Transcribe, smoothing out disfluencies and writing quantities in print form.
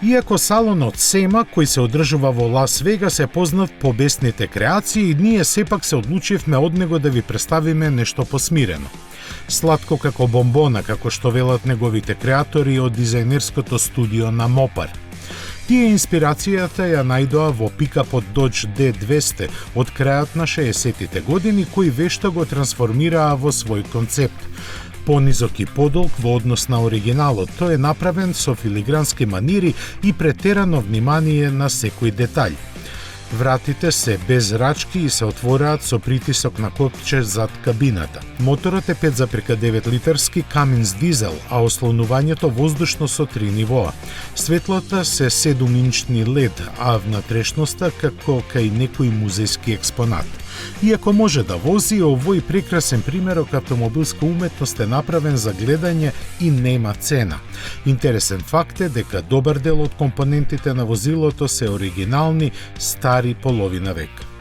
Иако салонот SEMA, кој се одржува во Лас Вегас, е познат по бесните креации, ние сепак се одлучивме од него да ви представиме нешто посмирено. Сладко како бомбона, како што велат неговите креатори од дизајнерското студио на Мопар. Тие инспирацијата ја најдоа во пикапот Dodge D200 од крајот на 60-тите години, кој вешто го трансформираа во свој концепт. Понизок и подолг во однос на оригиналот, тој е направен со филигрански манири и претерано внимание на секој детаљ. Вратите се без рачки и се отвораат со притисок на копче зад кабината. Моторот е 5,9 литарски Cummins дизел, а ослонувањето воздушно со 3 нивоа. Светлата се 7-инчни LED, а внатрешноста како кај некој музејски експонат. Иако може да вози, овој прекрасен примерок автомобилска уметност е направен за гледање и нема цена. Интересен факт е дека добар дел од компонентите на возилото се оригинални, стари половина век.